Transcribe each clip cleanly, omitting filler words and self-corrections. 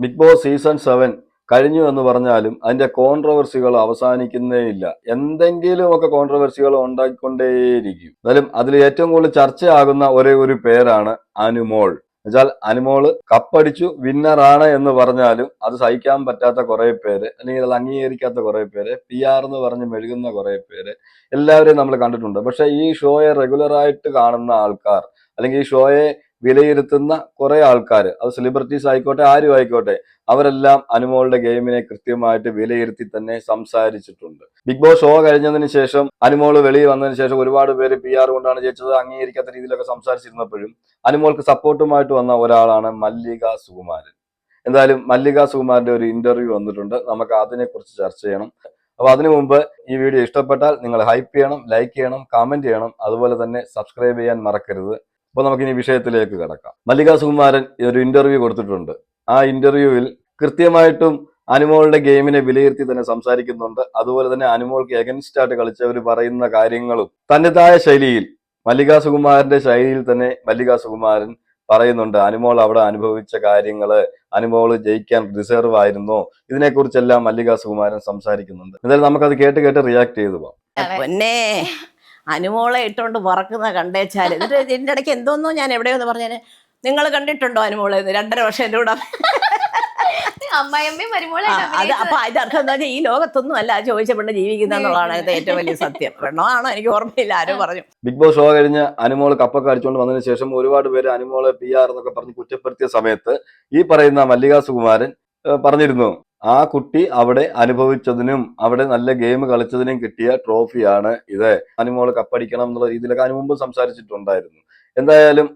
Big boss season 7 കഴിഞ്ഞു എന്ന് പറഞ്ഞാലും അതിന്റെ കോൺട്രവേഴ്സികൾ അവസാനിക്കുന്നേയില്ല. എന്തെങ്കിലുമൊക്കെ കോൺട്രവേഴ്സികൾ ഉണ്ടാക്കിക്കൊണ്ടേയിരിക്കും. എന്നാലും അതിൽ ഏറ്റവും കൂടുതൽ ചർച്ചയാകുന്ന ഒരേ ഒരു പേരാണ് അനുമോൾ. എന്നുവെച്ചാൽ അനുമോള് കപ്പടിച്ചു വിന്നറാണ് എന്ന് പറഞ്ഞാലും അത് സഹിക്കാൻ പറ്റാത്ത കുറെ പേര്, അല്ലെങ്കിൽ അത് അംഗീകരിക്കാത്ത കുറെ പേര്, PR എന്ന് പറഞ്ഞ് മെഴുകുന്ന കുറെ പേര് എല്ലാവരെയും നമ്മൾ കണ്ടിട്ടുണ്ട്. പക്ഷെ ഈ ഷോയെ റെഗുലറായിട്ട് കാണുന്ന ആൾക്കാർ, അല്ലെങ്കിൽ ഈ ഷോയെ വിലയിരുത്തുന്ന കുറെ ആൾക്കാർ, അത് സെലിബ്രിറ്റീസ് ആയിക്കോട്ടെ ആരും ആയിക്കോട്ടെ, അവരെല്ലാം അനുമോളുടെ ഗെയിമിനെ കൃത്യമായിട്ട് വിലയിരുത്തി തന്നെ സംസാരിച്ചിട്ടുണ്ട്. ബിഗ് ബോസ് ഷോ കഴിഞ്ഞതിന് ശേഷം അനുമോൾ വെളിയിൽ വന്നതിന് ശേഷം ഒരുപാട് പേര് PR കൊണ്ടാണ് ജയിച്ചത് അംഗീകരിക്കാത്ത രീതിയിലൊക്കെ സംസാരിച്ചിരുന്നപ്പോഴും അനുമോൾക്ക് സപ്പോർട്ടുമായിട്ട് വന്ന ഒരാളാണ് മല്ലിക സുകുമാരൻ. എന്തായാലും മല്ലിക സുകുമാരന്റെ ഒരു ഇന്റർവ്യൂ വന്നിട്ടുണ്ട്, നമുക്ക് അതിനെക്കുറിച്ച് ചർച്ച ചെയ്യണം. അപ്പൊ അതിനു മുമ്പ് ഈ വീഡിയോ ഇഷ്ടപ്പെട്ടാൽ നിങ്ങൾ ഹൈപ്പ് ചെയ്യണം, ലൈക്ക് ചെയ്യണം, കമന്റ് ചെയ്യണം, അതുപോലെ തന്നെ സബ്സ്ക്രൈബ് ചെയ്യാൻ മറക്കരുത്. അപ്പൊ നമുക്കിനി വിഷയത്തിലേക്ക് കടക്കാം. മല്ലിക സുകുമാരൻ ഒരു ഇന്റർവ്യൂ കൊടുത്തിട്ടുണ്ട്. ആ ഇന്റർവ്യൂവിൽ കൃത്യമായിട്ടും അനുമോളുടെ ഗെയിമിനെ വിലയിരുത്തി തന്നെ സംസാരിക്കുന്നുണ്ട്. അതുപോലെ തന്നെ അനുമോൾക്ക് എഗൻസ്റ്റ് ആയിട്ട് കളിച്ചവർ പറയുന്ന കാര്യങ്ങളും തന്റേതായ ശൈലിയിൽ, മല്ലിക സുകുമാരന്റെ ശൈലിയിൽ തന്നെ മല്ലിക സുകുമാരൻ പറയുന്നുണ്ട്. അനുമോൾ അവിടെ അനുഭവിച്ച കാര്യങ്ങള്, അനുമോള് ജയിക്കാൻ ഡിസേർവ് ആയിരുന്നോ, ഇതിനെക്കുറിച്ചെല്ലാം മല്ലിക സുകുമാരൻ സംസാരിക്കുന്നുണ്ട്. എന്തായാലും നമുക്കത് കേട്ട് കേട്ട് റിയാക്ട് ചെയ്തു പോവാം. പൊന്നേ, അനുമോളെ ഇട്ടോണ്ട് പറക്കുന്ന കണ്ടേച്ചാൽ എന്നിട്ട് ഇതിന്റെ ഇടയ്ക്ക് എന്തോന്നോ ഞാൻ എവിടെയോന്ന് പറഞ്ഞാല്, നിങ്ങൾ കണ്ടിട്ടുണ്ടോ അനുമോളെ 2.5 വർഷം എൻ്റെ കൂടെ അമ്മായിയമ്മയും മരുമോളെ അത് അപ്പൊ അതിന്റെ അർത്ഥം എന്താ വെച്ചാൽ ഈ ലോകത്തൊന്നും അല്ല ചോദിച്ച പെണ്ണ് ജീവിക്കുന്ന എന്നുള്ളതാണ് അതിന്റെ ഏറ്റവും വലിയ സത്യം. പെണ്ണമാണോ എനിക്ക് ഓർമ്മയില്ല, ആരും പറഞ്ഞു. ബിഗ് ബോസ് ഷോ കഴിഞ്ഞ് അനുമോൾ കപ്പൊക്കെ അടിച്ചുകൊണ്ട് വന്നതിന് ശേഷം ഒരുപാട് പേര് അനുമോളെ PR എന്നൊക്കെ പറഞ്ഞ് കുറ്റപ്പെടുത്തിയ സമയത്ത് ഈ പറയുന്ന മല്ലിക സുകുമാരൻ പറഞ്ഞിരുന്നു, ആ കുട്ടി അവിടെ അനുഭവിച്ചതിനും അവിടെ നല്ല ഗെയിം കളിച്ചതിനും കിട്ടിയ ട്രോഫിയാണ് ഇത്, അനുമോള് കപ്പടിക്കണം എന്നുള്ള രീതിയിലൊക്കെ അതിനു മുമ്പ് സംസാരിച്ചിട്ടുണ്ടായിരുന്നു. എന്തായാലും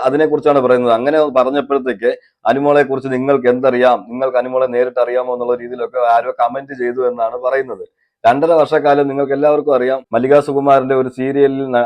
അതിനെക്കുറിച്ചാണ് പറയുന്നത്. അങ്ങനെ പറഞ്ഞപ്പോഴത്തേക്ക് അനുമോളെ കുറിച്ച് നിങ്ങൾക്ക് എന്തറിയാം, നിങ്ങൾക്ക് അനുമോളെ നേരിട്ട് അറിയാമോ എന്നുള്ള രീതിയിലൊക്കെ ആരോ കമന്റ് ചെയ്തു എന്നാണ് പറയുന്നത്. 2.5 വർഷക്കാലം നിങ്ങൾക്ക് എല്ലാവർക്കും അറിയാം, മല്ലിക സുകുമാരന്റെ ഒരു സീരിയലിൽ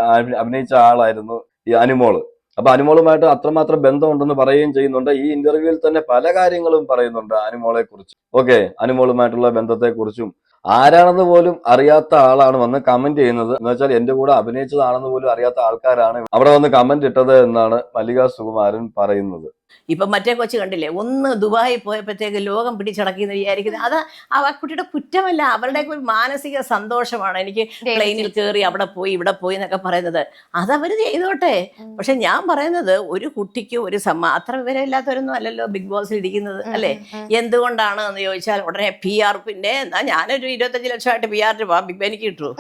അഭിനയിച്ച ആളായിരുന്നു ഈ അനുമോള്. അപ്പൊ അനുമോളുമായിട്ട് അത്രമാത്രം ബന്ധമുണ്ടെന്ന് പറയുകയും ചെയ്യുന്നുണ്ട്. ഈ ഇന്റർവ്യൂവിൽ തന്നെ പല കാര്യങ്ങളും പറയുന്നുണ്ട് അനുമോളെ കുറിച്ച്. ഓക്കെ, അനുമോളുമായിട്ടുള്ള ബന്ധത്തെ കുറിച്ചും ആരാണെന്ന് പോലും അറിയാത്ത ആളാണ് വന്ന് കമന്റ് ചെയ്യുന്നത്. എന്ന് വെച്ചാൽ എന്റെ കൂടെ അഭിനയിച്ചതാണെന്ന് പോലും അറിയാത്ത ആൾക്കാരാണ് അവിടെ വന്ന് കമന്റ് ഇട്ടത് എന്നാണ് മല്ലിക സുകുമാരൻ പറയുന്നത്. ഇപ്പൊ മറ്റേ കൊച്ചു കണ്ടില്ലേ, ഒന്ന് ദുബായി പോയപ്പോഴത്തേക്ക് ലോകം പിടിച്ചടക്കിയെന്ന് വിചാരിക്കുന്നത്. അത് ആ കുട്ടിയുടെ കുറ്റമല്ല, അവരുടെ ഒരു മാനസിക സന്തോഷമാണ്. എനിക്ക് പ്ലെയിനിൽ കയറി അവിടെ പോയി ഇവിടെ പോയി എന്നൊക്കെ പറയുന്നത്, അതവർ ചെയ്തോട്ടെ. പക്ഷെ ഞാൻ പറയുന്നത്, ഒരു കുട്ടിക്ക് ഒരു അത്ര വിവരമില്ലാത്തവരൊന്നും അല്ലല്ലോ ബിഗ് ബോസിൽ ഇരിക്കുന്നത്, അല്ലേ? എന്തുകൊണ്ടാണ് എന്ന് ചോദിച്ചാൽ ഉടനെ PR, പിന്നെ എന്നാ ഞാനൊരു 25 ലക്ഷമായിട്ട് PR ബിഗ് ബോസ് എനിക്ക് കിട്ടുമോ?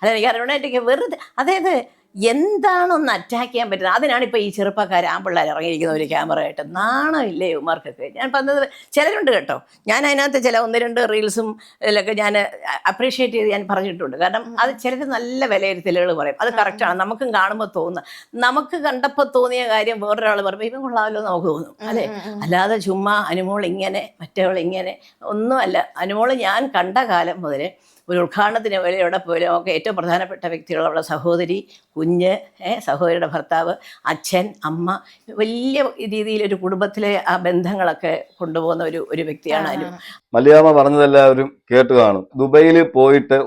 അല്ല, എനിക്ക് അറിയണമായിട്ടൊക്കെ വെറുതെ, അതായത് എന്താണൊന്ന് അറ്റാക്ക് ചെയ്യാൻ പറ്റുന്നത്. അതിനാണ് ഇപ്പോൾ ഈ ചെറുപ്പക്കാർ ആമ്പിള്ളേർ ഇറങ്ങിയിരിക്കുന്ന ഒരു ക്യാമറ ആയിട്ട്. നാണമില്ലേ ഇവന്മാർക്കൊക്കെ? ഞാൻ പറഞ്ഞത് ചിലരുണ്ട് കേട്ടോ, ഞാൻ അതിനകത്ത് ചില 1-2 റീൽസും ഇതിലൊക്കെ ഞാൻ അപ്രീഷിയേറ്റ് ചെയ്ത് ഞാൻ പറഞ്ഞിട്ടുണ്ട്. കാരണം അത് ചിലർ നല്ല വിലയിരുത്തലുകൾ പറയും, അത് കറക്റ്റാണ്, നമുക്കും കാണുമ്പോൾ തോന്നുക. നമുക്ക് കണ്ടപ്പോൾ തോന്നിയ കാര്യം വേറൊരാൾ പറയുമ്പോൾ ഇവൻ കൊള്ളാമല്ലോ നമുക്ക് തോന്നും, അല്ലേ? അല്ലാതെ ചുമ്മാ അനുമോൾ ഇങ്ങനെ മറ്റവൾ ഇങ്ങനെ ഒന്നുമല്ല. അനുമോൾ ഞാൻ കണ്ട കാലം മുതൽ ഒരു ഉദ്ഘാടനത്തിന് വരെ എവിടെ പോലും ഒക്കെ ഏറ്റവും പ്രധാനപ്പെട്ട വ്യക്തികളുള്ള സഹോദരി, കുഞ്ഞ്, സഹോദരിയുടെ ഭർത്താവ്, അച്ഛൻ, അമ്മ, വലിയ രീതിയിൽ ഒരു കുടുംബത്തിലെ ആ ബന്ധങ്ങളൊക്കെ കൊണ്ടുപോകുന്ന ഒരു വ്യക്തിയാണ് അനു. മല്ലികാമ്മ പറഞ്ഞതെല്ലാവരും കേട്ട് കാണും. ദുബൈയിൽ പോയിട്ട്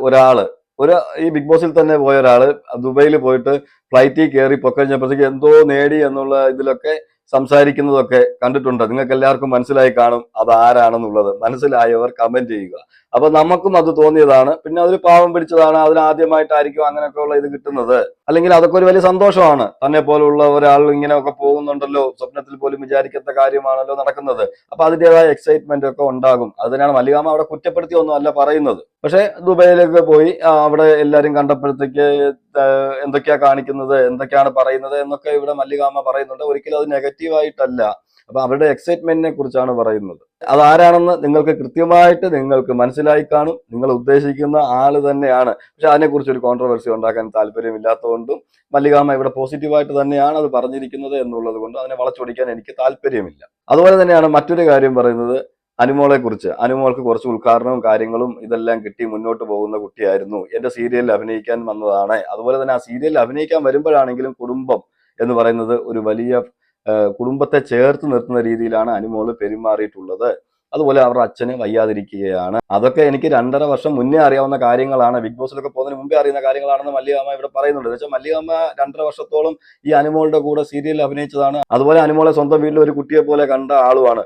ഈ ബിഗ് ബോസിൽ തന്നെ പോയ ഒരാള് ദുബൈയിൽ പോയിട്ട് ഫ്ലൈറ്റിൽ കയറി പൊക്കഴിഞ്ഞപ്പോഴത്തേക്ക് എന്തോ നേടി എന്നുള്ള ഇതിലൊക്കെ സംസാരിക്കുന്നതൊക്കെ കണ്ടിട്ടുണ്ട്. നിങ്ങൾക്ക് എല്ലാവർക്കും മനസ്സിലായി കാണും അത് ആരാണെന്നുള്ളത്. മനസ്സിലായവർ കമന്റ് ചെയ്യുക. അപ്പൊ നമുക്കും അത് തോന്നിയതാണ്. പിന്നെ അതൊരു പാവം പിടിച്ചതാണ്, അതിനാദ്യമായിട്ടായിരിക്കും അങ്ങനെയൊക്കെ ഉള്ള ഇത് കിട്ടുന്നത്. അല്ലെങ്കിൽ അതൊക്കെ ഒരു വലിയ സന്തോഷമാണ്. തന്നെ പോലുള്ള ഒരാൾ ഇങ്ങനെയൊക്കെ പോകുന്നുണ്ടല്ലോ, സ്വപ്നത്തിൽ പോലും വിചാരിക്കാത്ത കാര്യമാണല്ലോ നടക്കുന്നത്. അപ്പൊ അതിൻ്റെതായ എക്സൈറ്റ്മെന്റ് ഒക്കെ ഉണ്ടാകും. അത് തന്നെയാണ് മല്ലികാമ്മ അവിടെ കുറ്റപ്പെടുത്തിയൊന്നും അല്ല പറയുന്നത്. പക്ഷെ ദുബൈയിലേക്ക് പോയി അവിടെ എല്ലാരും കണ്ടപ്പോഴത്തേക്ക് എന്തൊക്കെയാ കാണിക്കുന്നത്, എന്തൊക്കെയാണ് പറയുന്നത് എന്നൊക്കെ ഇവിടെ മല്ലികാമ്മ പറയുന്നുണ്ട്. ഒരിക്കലും അത് നെഗറ്റീവായിട്ടല്ല. അപ്പൊ അവരുടെ എക്സൈറ്റ്മെന്റിനെ കുറിച്ചാണ് പറയുന്നത്. അതാരാണെന്ന് നിങ്ങൾക്ക് കൃത്യമായിട്ട് നിങ്ങൾക്ക് മനസ്സിലായി കാണും. നിങ്ങൾ ഉദ്ദേശിക്കുന്ന ആള് തന്നെയാണ്. പക്ഷെ അതിനെക്കുറിച്ച് ഒരു കോൺട്രവേഴ്സി ഉണ്ടാക്കാൻ താല്പര്യമില്ലാത്തതുകൊണ്ടും മല്ലികാമ്മ ഇവിടെ പോസിറ്റീവായിട്ട് തന്നെയാണ് അത് പറഞ്ഞിരിക്കുന്നത് എന്നുള്ളത് കൊണ്ട് അതിനെ വളച്ചൊടിക്കാൻ എനിക്ക് താല്പര്യമില്ല. അതുപോലെ തന്നെയാണ് മറ്റൊരു കാര്യം പറയുന്നത് അനുമോളെ കുറിച്ച്. അനുമോൾക്ക് കുറച്ച് ഉദ്ഘാടനവും കാര്യങ്ങളും ഇതെല്ലാം കിട്ടി മുന്നോട്ട് പോകുന്ന കുട്ടിയായിരുന്നു. എന്റെ സീരിയലിൽ അഭിനയിക്കാൻ വന്നതാണ്. അതുപോലെ തന്നെ ആ സീരിയലിൽ അഭിനയിക്കാൻ വരുമ്പോഴാണെങ്കിലും കുടുംബം എന്ന് പറയുന്നത് ഒരു വലിയ കുടുംബത്തെ ചേർത്ത് നിർത്തുന്ന രീതിയിലാണ് അനുമോള് പെരുമാറിയിട്ടുള്ളത്. അതുപോലെ അവരുടെ അച്ഛന് വയ്യാതിരിക്കുകയാണ്. അതൊക്കെ എനിക്ക് 2.5 വർഷം മുന്നേ അറിയാവുന്ന കാര്യങ്ങളാണ്. ബിഗ് ബോസിലൊക്കെ പോകുന്നതിന് മുമ്പേ അറിയുന്ന കാര്യങ്ങളാണെന്ന് മല്ലികാമ്മ ഇവിടെ പറയുന്നുണ്ട്. എന്ന് വെച്ചാൽ മല്ലികാമ്മ 2.5 വർഷത്തോളം ഈ അനുമോളുടെ കൂടെ സീരിയലിൽ അഭിനയിച്ചതാണ്. അതുപോലെ അനുമോളെ സ്വന്തം വീട്ടിൽ ഒരു കുട്ടിയെ പോലെ കണ്ട ആളുമാണ്.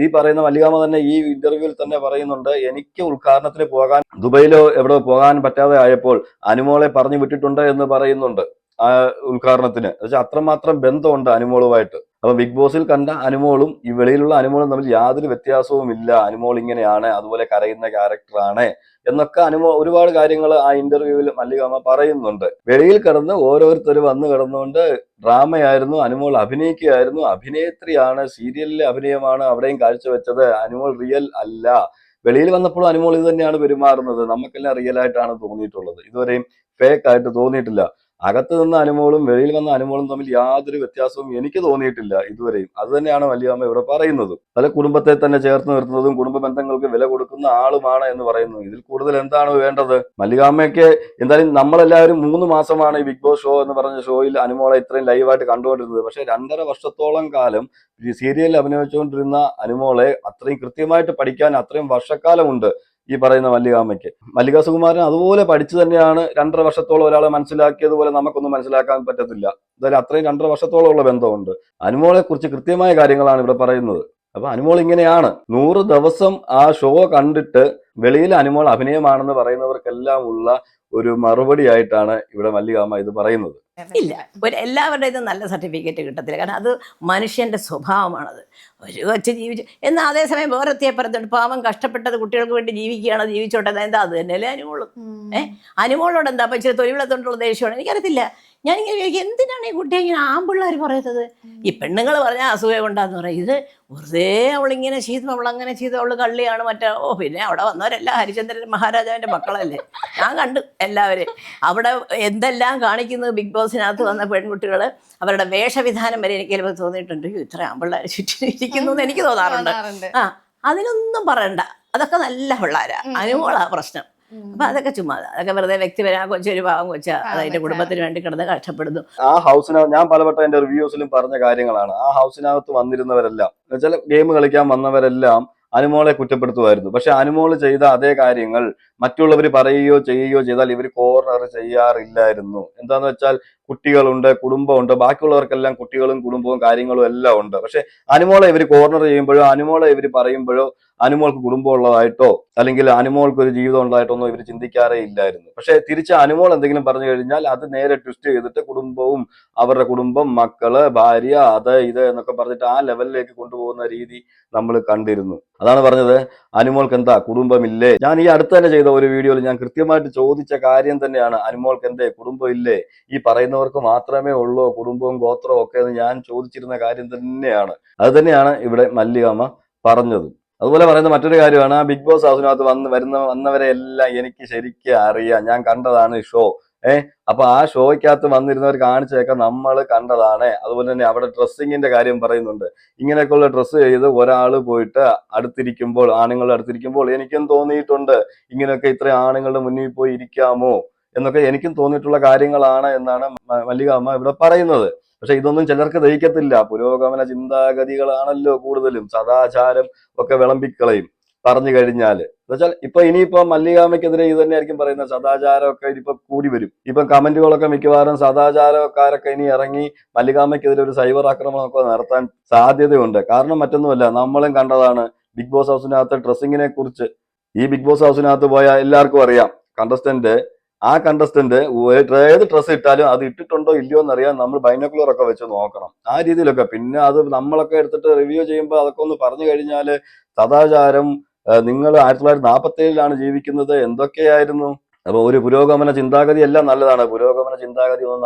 ഈ പറയുന്ന മല്ലികാമ്മ തന്നെ ഈ ഇന്റർവ്യൂവിൽ തന്നെ പറയുന്നുണ്ട്, എനിക്ക് ഉദ്ഘാടനത്തിന് പോകാൻ ദുബൈയിലോ എവിടെ പോകാൻ പറ്റാതെ ആയപ്പോൾ അനുമോളെ പറഞ്ഞു വിട്ടിട്ടുണ്ട് എന്ന് പറയുന്നുണ്ട്. ആ ഉദ്ഘാടനത്തിന് വെച്ചാൽ അത്രമാത്രം ബന്ധമുണ്ട് അനുമോളുമായിട്ട്. അപ്പൊ ബിഗ് ബോസിൽ കണ്ട അനുമോളും ഈ വെളിയിലുള്ള അനുമോളും തമ്മിൽ യാതൊരു വ്യത്യാസവും ഇല്ല. അനുമോൾ ഇങ്ങനെയാണ്, അതുപോലെ കരയുന്ന ക്യാരക്ടറാണ് എന്നൊക്കെ ഒരുപാട് കാര്യങ്ങൾ ആ ഇന്റർവ്യൂവിൽ മല്ലികാമ്മ പറയുന്നുണ്ട്. വെളിയിൽ കിടന്ന് ഓരോരുത്തർ വന്ന് കിടന്നുകൊണ്ട് ഡ്രാമയായിരുന്നു, അനുമോൾ അഭിനയിക്കുകയായിരുന്നു, അഭിനേത്രിയാണ്, സീരിയലിലെ അഭിനയമാണ് അവിടെയും കാഴ്ചവെച്ചത്, അനുമോൾ റിയൽ അല്ല. വെളിയിൽ വന്നപ്പോൾ അനുമോൾ ഇത് തന്നെയാണ് പെരുമാറുന്നത്. നമുക്കെല്ലാം റിയൽ ആയിട്ടാണ് തോന്നിയിട്ടുള്ളത്, ഇതുവരെയും ഫേക്ക് ആയിട്ട് തോന്നിയിട്ടില്ല. അകത്ത് നിന്ന് അനുമോളും വെളിയിൽ വന്ന അനുമോളും തമ്മിൽ യാതൊരു വ്യത്യാസവും എനിക്ക് തോന്നിയിട്ടില്ല ഇതുവരെയും. അത് തന്നെയാണ് വല്യമ്മ ഇവിടെ പറയുന്നത്. പല കുടുംബത്തെ തന്നെ ചേർത്ത് നിർത്തുന്നതും കുടുംബ ബന്ധങ്ങൾക്ക് വില കൊടുക്കുന്ന ആളുമാണ് എന്ന് പറയുന്നു. ഇതിൽ കൂടുതൽ എന്താണ് വേണ്ടത്? മല്ലികാമ്മയ്ക്ക് എന്തായാലും നമ്മളെല്ലാവരും 3 മാസമാണ് ഈ ബിഗ് ബോസ് ഷോ എന്ന് പറഞ്ഞ ഷോയിൽ അനുമോളെ ഇത്രയും ലൈവായിട്ട് കണ്ടുകൊണ്ടിരുന്നത്. പക്ഷെ 2.5 വർഷത്തോളം കാലം ഈ സീരിയലിൽ അഭിനയിച്ചുകൊണ്ടിരുന്ന അനുമോളെ അത്രയും കൃത്യമായിട്ട് പഠിക്കാൻ അത്രയും വർഷക്കാലമുണ്ട് ഈ പറയുന്ന മല്ലികാമ്മയ്ക്ക്. മല്ലിക സുകുമാരൻ അതുപോലെ പഠിച്ചു തന്നെയാണ് 2.5 വർഷത്തോളം ഒരാളെ മനസ്സിലാക്കിയതുപോലെ നമുക്കൊന്നും മനസ്സിലാക്കാൻ പറ്റത്തില്ല. എന്തായാലും അത്രയും 2.5 വർഷത്തോളം ഉള്ള ബന്ധമുണ്ട്. അനുമോളെ കുറിച്ച് കൃത്യമായ കാര്യങ്ങളാണ് ഇവിടെ പറയുന്നത്. അപ്പൊ അനുമോൾ ഇങ്ങനെയാണ്. 100 ദിവസം ആ ഷോ കണ്ടിട്ട് വെളിയിൽ അനുമോൾ അഭിനയമാണെന്ന് പറയുന്നവർക്കെല്ലാം ഉള്ള ഒരു മറുപടി ആയിട്ടാണ് ഇവിടെ മല്ലികാമ്മ ഇത് പറയുന്നത്. ഇല്ല, എല്ലാവരുടേതും നല്ല സർട്ടിഫിക്കറ്റ് കിട്ടത്തില്ല. കാരണം അത് മനുഷ്യന്റെ സ്വഭാവമാണത്. ഒരു കൊച്ചു ജീവിച്ചു എന്നാൽ അതേസമയം വേറെത്തിയെ പറഞ്ഞിട്ട് പാവം കഷ്ടപ്പെട്ടത് കുട്ടികൾക്ക് വേണ്ടി ജീവിക്കുകയാണ്, ജീവിച്ചോട്ടെ, എന്താ അത് തന്നെയല്ലേ അനുമോളും. അനുമോളോട് എന്താ ഇച്ചിരി തൊഴിലെത്തോണ്ടുള്ള ദേഷ്യമാണ്, എനിക്കറിയത്തില്ല. ഞാനിങ്ങനെ വിചാരിക്കും, എന്തിനാണ് ഈ കുട്ടിയെ ഇങ്ങനെ ആമ്പിള്ളേർ പറയുന്നത്? ഈ പെണ്ണുങ്ങൾ പറഞ്ഞാൽ അസൂയ കൊണ്ടാന്ന് പറയും. ഇത് വെറുതെ അവളിങ്ങനെ ചെയ്തു, അവളങ്ങനെ ചെയ്തു, അവൾ കള്ളിയാണ് മറ്റേ. പിന്നെ അവിടെ വന്നവരെല്ലാം ഹരിചന്ദ്രൻ മഹാരാജാവിൻ്റെ മക്കളല്ലേ. ഞാൻ കണ്ടു എല്ലാവരും അവിടെ എന്തെല്ലാം കാണിക്കുന്നത്. ബിഗ് ബോസിനകത്ത് വന്ന പെൺകുട്ടികൾ അവരുടെ വേഷവിധാനം വരെ എനിക്ക് ചിലപ്പോൾ തോന്നിയിട്ടുണ്ട്, ഇത്ര ആമ്പിള്ളേർ ചുറ്റും ഇരിക്കുന്നു എന്ന് എനിക്ക് തോന്നാറുണ്ട്. അതിനൊന്നും പറയണ്ട, അതൊക്കെ നല്ല പിള്ളേരാ. അനുമോളാ പ്രശ്നം. അപ്പൊ അതൊക്കെ ചുമ്മാ, അതൊക്കെ വെറുതെ വ്യക്തിപരം. കൊച്ചൊരു പാവം കൊച്ചാ, അതിന്റെ കുടുംബത്തിന് വേണ്ടി കിടന്ന് കഷ്ടപ്പെടുന്നു. ആ ഹൗസിനകത്ത് ഞാൻ പലവട്ടം എന്റെ റിവ്യൂസിലും പറഞ്ഞ കാര്യങ്ങളാണ്. ആ ഹൗസിനകത്ത് വന്നിരുന്നവരെല്ലാം എന്നുവെച്ചാൽ ഗെയിം കളിക്കാൻ വന്നവരെല്ലാം അനുമോളെ കുറ്റപ്പെടുത്തുമായിരുന്നു. പക്ഷെ അനുമോള് ചെയ്ത അതേ കാര്യങ്ങൾ മറ്റുള്ളവർ പറയുകയോ ചെയ്യുകയോ ചെയ്താൽ ഇവർ കോർണർ ചെയ്യാറില്ലായിരുന്നു. എന്താന്ന് വെച്ചാൽ കുട്ടികളുണ്ട്, കുടുംബമുണ്ട്, ബാക്കിയുള്ളവർക്കെല്ലാം കുട്ടികളും കുടുംബവും കാര്യങ്ങളും എല്ലാം ഉണ്ട്. പക്ഷെ അനുമോളെ ഇവർ കോർണർ ചെയ്യുമ്പോഴോ അനുമോളെ ഇവർ പറയുമ്പോഴോ അനുമോൾക്ക് കുടുംബം ഉള്ളതായിട്ടോ അല്ലെങ്കിൽ അനുമോൾക്ക് ഒരു ജീവിതം ഉണ്ടായിട്ടോ ഒന്നും ഇവർ ചിന്തിക്കാറേ ഇല്ലായിരുന്നു. പക്ഷെ തിരിച്ച് അനുമോൾ എന്തെങ്കിലും പറഞ്ഞു കഴിഞ്ഞാൽ അത് നേരെ ട്വിസ്റ്റ് ചെയ്തിട്ട് കുടുംബവും അവരുടെ കുടുംബം, മക്കള്, ഭാര്യ, അത് ഇത് എന്നൊക്കെ പറഞ്ഞിട്ട് ആ ലെവലിലേക്ക് കൊണ്ടുപോകുന്ന രീതി നമ്മൾ കണ്ടിരുന്നു. അതാണ് പറഞ്ഞത്, അനുമോൾക്ക് എന്താ കുടുംബമില്ലേ? ഞാൻ ഈ അടുത്ത് തന്നെ ചെയ്ത ഒരു വീഡിയോയിൽ ഞാൻ കൃത്യമായിട്ട് ചോദിച്ച കാര്യം തന്നെയാണ്, അനുമോൾക്ക് എന്തേ കുടുംബം ഇല്ലേ? ഈ പറയുന്നവർക്ക് മാത്രമേ ഉള്ളൂ കുടുംബവും ഗോത്രവും ഒക്കെ എന്ന് ഞാൻ ചോദിച്ചിരുന്ന കാര്യം തന്നെയാണ്. അത് തന്നെയാണ് ഇവിടെ മല്ലികാമ്മ പറഞ്ഞത്. അതുപോലെ പറയുന്ന മറ്റൊരു കാര്യമാണ്, ആ ബിഗ് ബോസ് ഹൗസിനകത്ത് വന്നവരെ എല്ലാം എനിക്ക് ശരിക്കും അറിയാം, ഞാൻ കണ്ടതാണ് ഷോ. അപ്പൊ ആ ഷോയ്ക്കകത്ത് വന്നിരുന്നവർ കാണിച്ചതൊക്കെ നമ്മൾ കണ്ടതാണ്. അതുപോലെ തന്നെ അവിടെ ഡ്രസ്സിങ്ങിന്റെ കാര്യം പറയുന്നുണ്ട്. ഇങ്ങനെയൊക്കെയുള്ള ഡ്രസ്സ് ചെയ്ത് ഒരാൾ പോയിട്ട് അടുത്തിരിക്കുമ്പോൾ, ആണുങ്ങളുടെ അടുത്തിരിക്കുമ്പോൾ എനിക്കും തോന്നിയിട്ടുണ്ട്, ഇങ്ങനെയൊക്കെ ഇത്രയും ആണുങ്ങളുടെ മുന്നിൽ പോയി ഇരിക്കാമോ എന്നൊക്കെ എനിക്കും തോന്നിയിട്ടുള്ള കാര്യങ്ങളാണ് എന്നാണ് മല്ലികാമ്മ ഇവിടെ പറയുന്നത്. പക്ഷെ ഇതൊന്നും ചിലർക്ക് ദഹിക്കത്തില്ല. പുരോഗമന ചിന്താഗതികളാണല്ലോ കൂടുതലും, സദാചാരം ഒക്കെ വിളമ്പിക്കളയും പറഞ്ഞു കഴിഞ്ഞാല്. എന്നുവെച്ചാൽ ഇനിയിപ്പോ മല്ലികാമ്മയ്ക്കെതിരെ ഇത് തന്നെയായിരിക്കും പറയുന്നത്. സദാചാരമൊക്കെ ഇനിയിപ്പോ കൂടി വരും. ഇപ്പം കമന്റുകളൊക്കെ മിക്കവാറും സദാചാരക്കാരൊക്കെ ഇനി ഇറങ്ങി മല്ലികാമ്മയ്ക്കെതിരെ ഒരു സൈബർ ആക്രമണമൊക്കെ നടത്താൻ സാധ്യതയുണ്ട്. കാരണം മറ്റൊന്നുമല്ല, നമ്മളും കണ്ടതാണ് ബിഗ് ബോസ് ഹൗസിനകത്ത് ഡ്രസ്സിങ്ങിനെ കുറിച്ച്. ഈ ബിഗ് ബോസ് ഹൗസിനകത്ത് പോയ എല്ലാവർക്കും അറിയാം, ആ കണ്ടസ്റ്റന്റ് ഏത് ഡ്രസ്സ് ഇട്ടാലും അത് ഇട്ടിട്ടുണ്ടോ ഇല്ലയോ എന്നറിയാൻ നമ്മൾ ബൈനോക്കുലർ ഒക്കെ വെച്ച് നോക്കണം. ആ രീതിയിലൊക്കെ. പിന്നെ അത് നമ്മളൊക്കെ എടുത്തിട്ട് റിവ്യൂ ചെയ്യുമ്പോൾ അതൊക്കെ ഒന്ന് പറഞ്ഞു കഴിഞ്ഞാല് സദാചാരം, നിങ്ങൾ 1947 ജീവിക്കുന്നത്, എന്തൊക്കെയായിരുന്നു. അപ്പൊ ഒരു പുരോഗമന ചിന്താഗതി എല്ലാം നല്ലതാണ്. പുരോഗമന ചിന്താഗതി ഒന്നും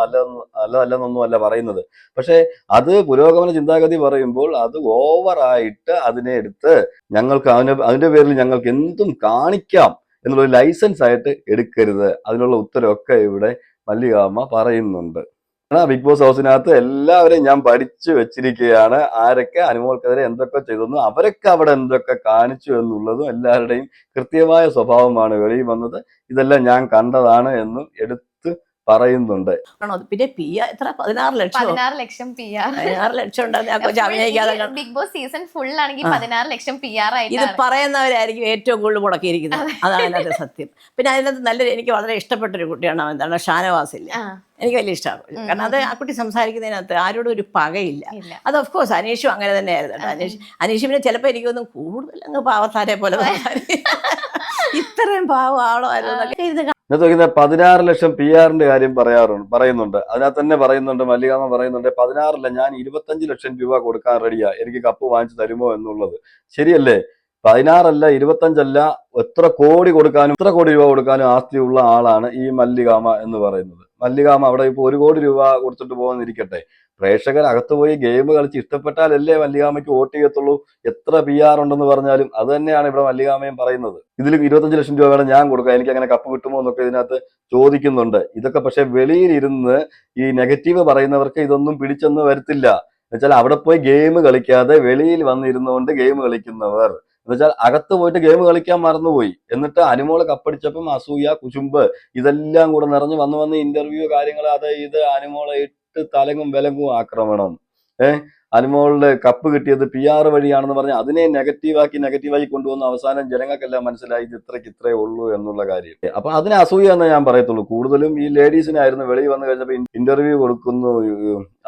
നല്ലതല്ലെന്നൊന്നും പറയുന്നത്. പക്ഷെ അത് പുരോഗമന ചിന്താഗതി പറയുമ്പോൾ അത് ഓവറായിട്ട് അതിനെ എടുത്ത് ഞങ്ങൾക്ക് അതിന്റെ പേരിൽ ഞങ്ങൾക്ക് എന്തും കാണിക്കാം എന്നുള്ളൊരു ലൈസൻസ് ആയിട്ട് എടുക്കരുത്. അതിനുള്ള ഉത്തരവൊക്കെ ഇവിടെ മല്ലികാമ്മ പറയുന്നുണ്ട്. ബിഗ് ബോസ് ഹൗസിനകത്ത് എല്ലാവരെയും ഞാൻ പഠിച്ചു വെച്ചിരിക്കുകയാണ്. ആരൊക്കെ അനുമോൾക്കെതിരെ എന്തൊക്കെ ചെയ്തെന്നും അവരൊക്കെ അവിടെ എന്തൊക്കെ കാണിച്ചു എന്നുള്ളതും എല്ലാവരുടെയും കൃത്യമായ സ്വഭാവമാണ് വെളിയിൽ വന്നത്. ഇതെല്ലാം ഞാൻ കണ്ടതാണ് എന്നും എടുത്ത് പറയുന്നുണ്ട്. ആണോ? പിന്നെ എത്ര 16 ലക്ഷം 16 ലക്ഷം PR. 16 ലക്ഷം ഉണ്ടായിരുന്നു ആ കൊച്ചു അഭിനയിക്കാതെ. ബിഗ് ബോസ് സീസൺ ഫുൾ ആണെങ്കിൽ 16 ലക്ഷം PR ഇത് ആയിട്ടാണ്. പറയുന്നവരായിരിക്കും ഏറ്റവും കൂടുതൽ മുടക്കിയിരിക്കുന്നത്. അതാണ് അതിനകത്ത് സത്യം. പിന്നെ അതിനകത്ത് നല്ലൊരു എനിക്ക് വളരെ ഇഷ്ടപ്പെട്ട ഒരു കുട്ടിയാണ് എന്താണ് ഷാനവാസില്ല. എനിക്ക് വലിയ ഇഷ്ടമാണ്. കാരണം അത് ആ കുട്ടി സംസാരിക്കുന്നതിനകത്ത് ആരോടും ഒരു പകയില്ല. അത് ഓഫ് കോഴ്സ് അനീഷും അങ്ങനെ തന്നെയായിരുന്നു കേട്ടോ. അനീഷ് പിന്നെ ചിലപ്പോൾ എനിക്കൊന്നും കൂടുതൽ അങ്ങ് പാവത്താരെ പോലെ ഇത്രയും പാവമാണോ എന്നൊക്കെ ഇന്നത്തെ 16 ലക്ഷം PR കാര്യം പറയുന്നുണ്ട്. അതിനകത്ത് തന്നെ പറയുന്നുണ്ട്, മല്ലികാമ്മ പറയുന്നുണ്ട്, 16 ഞാൻ 25 ലക്ഷം രൂപ കൊടുക്കാൻ റെഡിയാ, എനിക്ക് കപ്പ് വാങ്ങിച്ചു തരുമോ എന്നുള്ളത്. ശരിയല്ലേ? 16 25 എത്ര കോടി രൂപ കൊടുക്കാനും ആസ്തിയുള്ള ആളാണ് ഈ മല്ലികാമ്മ എന്ന് പറയുന്നത്. മല്ലികാമ്മ അവിടെ ഇപ്പൊ 1 കോടി രൂപ കൊടുത്തിട്ട് പോകുന്നിരിക്കട്ടെ, പ്രേക്ഷകർ അകത്ത് പോയി ഗെയിം കളിച്ച് ഇഷ്ടപ്പെട്ടാലല്ലേ മല്ലികാമ്മയ്ക്ക് വോട്ട് ചെയ്യത്തുള്ളൂ. എത്ര PR ഉണ്ടെന്ന് പറഞ്ഞാലും അത് തന്നെയാണ് ഇവിടെ മല്ലികാമ്മയും പറയുന്നത്. ഇതിലും 25 ലക്ഷം രൂപ വേണം ഞാൻ കൊടുക്കാം, എനിക്ക് അങ്ങനെ കപ്പ് കിട്ടുമോ എന്നൊക്കെ ഇതിനകത്ത് ചോദിക്കുന്നുണ്ട്. ഇതൊക്കെ പക്ഷെ വെളിയിലിരുന്ന് ഈ നെഗറ്റീവ് പറയുന്നവർക്ക് ഇതൊന്നും പിടിച്ചെന്ന് വരത്തില്ല. എന്നുവെച്ചാൽ അവിടെ പോയി ഗെയിം കളിക്കാതെ വെളിയിൽ വന്നിരുന്നുകൊണ്ട് ഗെയിം കളിക്കുന്നവർ, എന്നുവെച്ചാൽ അകത്ത് പോയിട്ട് ഗെയിം കളിക്കാൻ മറന്നുപോയി. എന്നിട്ട് അനുമോള് കപ്പടിച്ചപ്പം അസൂയ, കുശുമ്പ് ഇതെല്ലാം കൂടെ നിറഞ്ഞു വന്ന് ഇന്റർവ്യൂ കാര്യങ്ങൾ അത് ഇത് അനുമോളെ ഇട്ട് തലങ്ങും വിലങ്ങും ആക്രമണം. അനുമോളുടെ കപ്പ് കിട്ടിയത് PR വഴിയാണെന്ന് പറഞ്ഞ് അതിനെ നെഗറ്റീവാക്കി കൊണ്ടുവന്ന അവസാനം ജനങ്ങൾക്കെല്ലാം മനസ്സിലായി ഇത് ഇത്രേ ഉള്ളൂ എന്നുള്ള കാര്യം. അപ്പൊ അതിനെ അസൂയ എന്ന് ഞാൻ പറയത്തുള്ളൂ. കൂടുതലും ഈ ലേഡീസിനായിരുന്നു വെളിയിൽ വന്നു കഴിഞ്ഞപ്പോൾ ഇന്റർവ്യൂ കൊടുക്കുന്നു,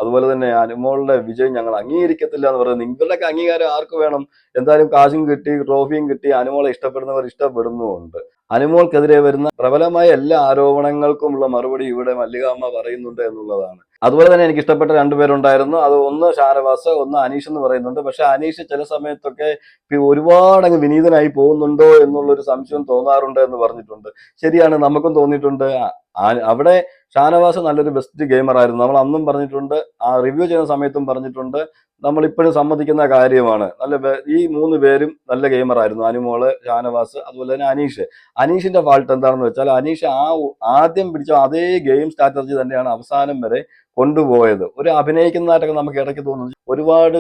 അതുപോലെ തന്നെ അനുമോളുടെ വിജയം ഞങ്ങൾ അംഗീകരിക്കത്തില്ല എന്ന് പറയുന്നത്. നിങ്ങളുടെയൊക്കെ അംഗീകാരം ആർക്ക് വേണം? എന്തായാലും കാശും കിട്ടി, ട്രോഫിയും കിട്ടി, അനുമോളെ ഇഷ്ടപ്പെടുന്നവർ ഇഷ്ടപ്പെടുന്നുമുണ്ട്. അനുമോൾക്കെതിരെ വരുന്ന പ്രബലമായ എല്ലാ ആരോപണങ്ങൾക്കുമുള്ള മറുപടി ഇവിടെ മല്ലികാമ്മ പറയുന്നുണ്ട് എന്നുള്ളതാണ്. അതുപോലെ തന്നെ എനിക്ക് ഇഷ്ടപ്പെട്ട 2 പേരുണ്ടായിരുന്നു. അത് ഒന്ന് ഷാനവാസ്, ഒന്ന് അനീഷ് എന്ന് പറയുന്നുണ്ട്. പക്ഷെ അനീഷ് ചില സമയത്തൊക്കെ ഒരുപാട് അങ്ങ് വിനീതനായി പോകുന്നുണ്ടോ എന്നുള്ളൊരു സംശയം തോന്നാറുണ്ട് എന്ന് പറഞ്ഞിട്ടുണ്ട്. ശരിയാണ്, നമുക്കും തോന്നിയിട്ടുണ്ട്. അവിടെ ഷാനവാസ് നല്ലൊരു ബെസ്റ്റ് ഗെയിമർ ആയിരുന്നു. നമ്മൾ അന്നും പറഞ്ഞിട്ടുണ്ട്, ആ റിവ്യൂ ചെയ്യുന്ന സമയത്തും പറഞ്ഞിട്ടുണ്ട്, നമ്മളിപ്പോഴും സമ്മതിക്കുന്ന കാര്യമാണ്. ഈ 3 പേരും നല്ല ഗെയിമർ ആയിരുന്നു. അനുമോള്, ഷാനവാസ്, അതുപോലെ തന്നെ അനീഷിന്റെ ഫാൾട്ട് എന്താണെന്ന് വെച്ചാൽ അനീഷ് ആദ്യം പിടിച്ച അതേ ഗെയിം സ്ട്രാറ്റജി തന്നെയാണ് അവസാനം വരെ കൊണ്ടുപോയത്. ഒരു അഭിനയിക്കുന്നതായിട്ടൊക്കെ നമുക്ക് ഇടയ്ക്ക് തോന്നുന്നു. ഒരുപാട്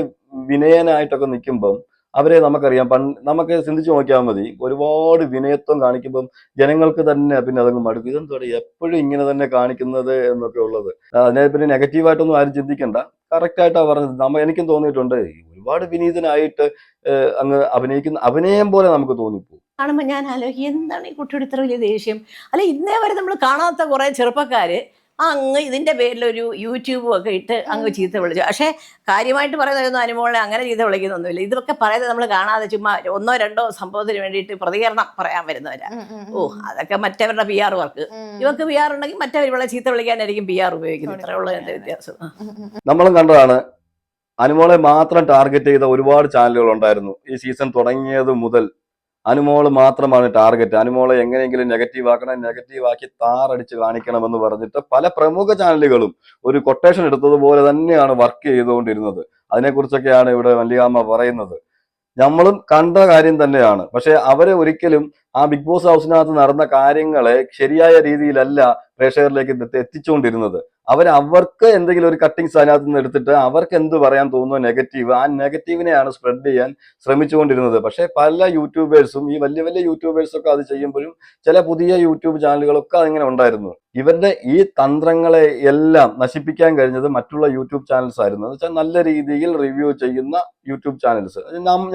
വിനയനായിട്ടൊക്കെ നിൽക്കുമ്പം അവരെ നമുക്കറിയാം, നമുക്ക് ചിന്തിച്ചു നോക്കിയാൽ മതി. ഒരുപാട് വിനയത്വം കാണിക്കുമ്പം ജനങ്ങൾക്ക് തന്നെ പിന്നെ അതങ്ങ് മടുക്കും. ഇതെന്തോടെ എപ്പോഴും ഇങ്ങനെ തന്നെ കാണിക്കുന്നത് എന്നൊക്കെ ഉള്ളത്. അതിനെ പിന്നെ നെഗറ്റീവായിട്ടൊന്നും ആരും ചിന്തിക്കണ്ട. കറക്റ്റ് ആയിട്ടാണ് പറഞ്ഞത്. എനിക്കും തോന്നിയിട്ടുണ്ട്, ഒരുപാട് വിനീതനായിട്ട് അങ്ങ് അഭിനയം പോലെ നമുക്ക് തോന്നിപ്പോകും. കാണുമ്പോൾ ഞാൻ ആലോചിക്കും, എന്താണ് ഈ കുട്ടിയുടെ ഇത്ര വലിയ ദേഷ്യം? അല്ല, ഇന്നേ വരെ നമ്മൾ കാണാത്ത കുറേ ചെറുപ്പക്കാര് അങ്ങ് ഇതിന്റെ പേരിലൊരു യൂട്യൂബും ഒക്കെ ഇട്ട് അങ്ങ് ചീത്ത വിളിച്ചു. പക്ഷേ കാര്യമായിട്ട് പറയുന്നതൊന്നും അനുമോളെ അങ്ങനെ ചീത്ത വിളിക്കുന്നൊന്നുമില്ല. ഇതൊക്കെ പറയുന്നത് നമ്മൾ കാണാതെ ചുമ്മാ 1 2 സംഭവത്തിന് വേണ്ടിയിട്ട് പ്രതികരണം പറയാൻ വരുന്നവരാ. അതൊക്കെ മറ്റവരുടെ PR വർക്ക്. ഇവർക്ക് PR ഉണ്ടെങ്കിൽ മറ്റവർ ഇവിടെ ചീത്ത വിളിക്കാനായിരിക്കും PR ഉപയോഗിക്കുന്നത്. ഇത്രയുള്ള എന്റെ വ്യത്യാസം. നമ്മളും കണ്ടതാണ്, അനുമോളെ മാത്രം ടാർഗറ്റ് ചെയ്ത ഒരുപാട് ചാനലുകൾ ഉണ്ടായിരുന്നു. ഈ സീസൺ തുടങ്ങിയത് മുതൽ അനുമോള് മാത്രമാണ് ടാർഗറ്റ്. അനുമോളെ എങ്ങനെയെങ്കിലും നെഗറ്റീവാക്കി താറടിച്ച് കാണിക്കണമെന്ന് പറഞ്ഞിട്ട് പല പ്രമുഖ ചാനലുകളും ഒരു കൊട്ടേഷൻ എടുത്തതുപോലെ തന്നെയാണ് വർക്ക് ചെയ്തുകൊണ്ടിരുന്നത്. അതിനെക്കുറിച്ചൊക്കെയാണ് ഇവിടെ മല്ലികാമ്മ പറയുന്നത്. നമ്മളും കണ്ട കാര്യം തന്നെയാണ്. പക്ഷെ അവരെ ഒരിക്കലും ആ ബിഗ് ബോസ് ഹൗസിനകത്ത് നടന്ന കാര്യങ്ങളെ ശരിയായ രീതിയിലല്ല പ്രേക്ഷകരിലേക്ക് എത്തിച്ചുകൊണ്ടിരുന്നത്. അവർക്ക് എന്തെങ്കിലും ഒരു കട്ടിങ്സ് അതിനകത്ത് നിന്ന് എടുത്തിട്ട് അവർക്ക് എന്ത് പറയാൻ തോന്നുന്നു നെഗറ്റീവ്, ആ നെഗറ്റീവിനെയാണ് സ്പ്രെഡ് ചെയ്യാൻ ശ്രമിച്ചുകൊണ്ടിരുന്നത്. പക്ഷെ പല യൂട്യൂബേഴ്സും, ഈ വലിയ വലിയ യൂട്യൂബേഴ്സൊക്കെ അത് ചെയ്യുമ്പോഴും ചില പുതിയ യൂട്യൂബ് ചാനലുകളൊക്കെ അതിങ്ങനെ ഉണ്ടായിരുന്നു. ഇവരുടെ ഈ തന്ത്രങ്ങളെ എല്ലാം നശിപ്പിക്കാൻ കഴിഞ്ഞത് മറ്റുള്ള യൂട്യൂബ് ചാനൽസ് ആയിരുന്നു. എന്ന് വെച്ചാൽ നല്ല രീതിയിൽ റിവ്യൂ ചെയ്യുന്ന യൂട്യൂബ് ചാനൽസ്.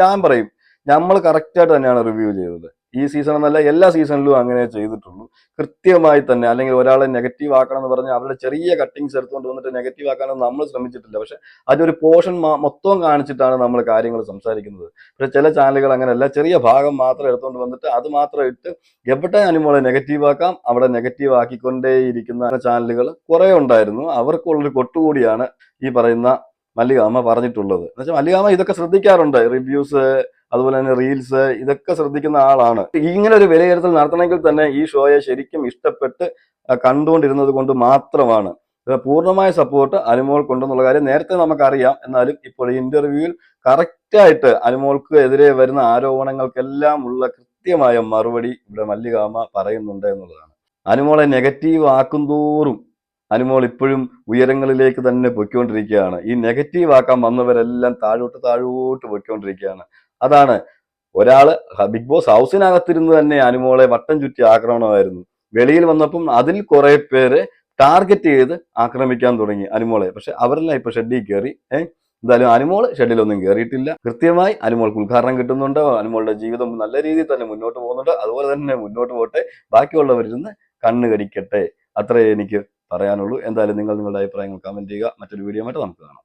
ഞാൻ പറയും, നമ്മൾ കറക്റ്റായിട്ട് തന്നെയാണ് റിവ്യൂ ചെയ്തത്. ഈ സീസൺ എന്നല്ല, എല്ലാ സീസണിലും അങ്ങനെ ചെയ്തിട്ടുള്ളൂ. കൃത്യമായി തന്നെ. അല്ലെങ്കിൽ ഒരാളെ നെഗറ്റീവ് ആക്കണം എന്ന് പറഞ്ഞാൽ അവരുടെ ചെറിയ കട്ടിങ്സ് എടുത്തുകൊണ്ട് വന്നിട്ട് നെഗറ്റീവ് ആക്കാനൊന്നും നമ്മൾ ശ്രമിച്ചിട്ടില്ല. പക്ഷെ അതൊരു പോർഷൻ മൊത്തം കാണിച്ചിട്ടാണ് നമ്മൾ കാര്യങ്ങൾ സംസാരിക്കുന്നത്. പക്ഷെ ചില ചാനലുകൾ അങ്ങനെയല്ല, ചെറിയ ഭാഗം മാത്രം എടുത്തുകൊണ്ട് വന്നിട്ട് അത് മാത്രം ഇട്ട് എവിടെ അനുമോളെ നെഗറ്റീവ് ആക്കാം അവിടെ നെഗറ്റീവ് ആക്കിക്കൊണ്ടേയിരിക്കുന്ന ചാനലുകൾ കുറെ ഉണ്ടായിരുന്നു. അവർക്കുള്ളൊരു കൊട്ടുകൂടിയാണ് ഈ പറയുന്ന മല്ലികാമ്മ പറഞ്ഞിട്ടുള്ളത്. എന്നുവെച്ചാൽ മല്ലികാമ്മ ഇതൊക്കെ ശ്രദ്ധിക്കാറുണ്ട്. റിവ്യൂസ്, അതുപോലെ തന്നെ റീൽസ്, ഇതൊക്കെ ശ്രദ്ധിക്കുന്ന ആളാണ്. ഇങ്ങനെ ഒരു വിലയിരുത്തൽ നടത്തണമെങ്കിൽ തന്നെ ഈ ഷോയെ ശരിക്കും ഇഷ്ടപ്പെട്ട് കണ്ടുകൊണ്ടിരുന്നത് കൊണ്ട് മാത്രമാണ്. പൂർണ്ണമായ സപ്പോർട്ട് അനുമോൾ കൊണ്ടെന്നുള്ള കാര്യം നേരത്തെ നമുക്കറിയാം. എന്നാലും ഇപ്പോൾ ഈ ഇന്റർവ്യൂവിൽ കറക്റ്റായിട്ട് അനുമോൾക്ക് എതിരെ വരുന്ന ആരോപണങ്ങൾക്കെല്ലാം ഉള്ള കൃത്യമായ മറുപടി ഇവിടെ മല്ലികാമ്മ പറയുന്നുണ്ട് എന്നുള്ളതാണ്. അനുമോളെ നെഗറ്റീവ് ആക്കും തോറും അനുമോൾ ഇപ്പോഴും ഉയരങ്ങളിലേക്ക് തന്നെ പൊയ്ക്കൊണ്ടിരിക്കുകയാണ്. ഈ നെഗറ്റീവ് ആക്കാൻ വന്നവരെല്ലാം താഴോട്ട് പൊയ്ക്കൊണ്ടിരിക്കുകയാണ്. അതാണ്, ഒരാള് ബിഗ് ബോസ് ഹൗസിനകത്തിരുന്ന് തന്നെ അനുമോളെ വട്ടം ചുറ്റി ആക്രമണമായിരുന്നു. വെളിയിൽ വന്നപ്പം അതിൽ കുറെ പേര് ടാർഗറ്റ് ചെയ്ത് ആക്രമിക്കാൻ തുടങ്ങി അനുമോളെ. പക്ഷെ അവരെല്ലാം ഇപ്പൊ ഷെഡിൽ കയറി. എന്തായാലും അനുമോൾ ഷെഡിലൊന്നും കയറിയിട്ടില്ല. കൃത്യമായി അനുമോൾക്ക് ഉദ്ഘാടനം കിട്ടുന്നുണ്ട്. അനുമോളുടെ ജീവിതം നല്ല രീതിയിൽ തന്നെ മുന്നോട്ട് പോകുന്നുണ്ട്. അതുപോലെ തന്നെ മുന്നോട്ട് പോട്ടെ, ബാക്കിയുള്ളവരിരുന്ന് കണ്ണ് കടിക്കട്ടെ. അത്രേ എനിക്ക് പറയാനുള്ളൂ. എന്തായാലും നിങ്ങൾ നിങ്ങളുടെ അഭിപ്രായങ്ങൾ കമന്റ് ചെയ്യുക. മറ്റൊരു വീഡിയോ ആയിട്ട് നമുക്ക് കാണാം.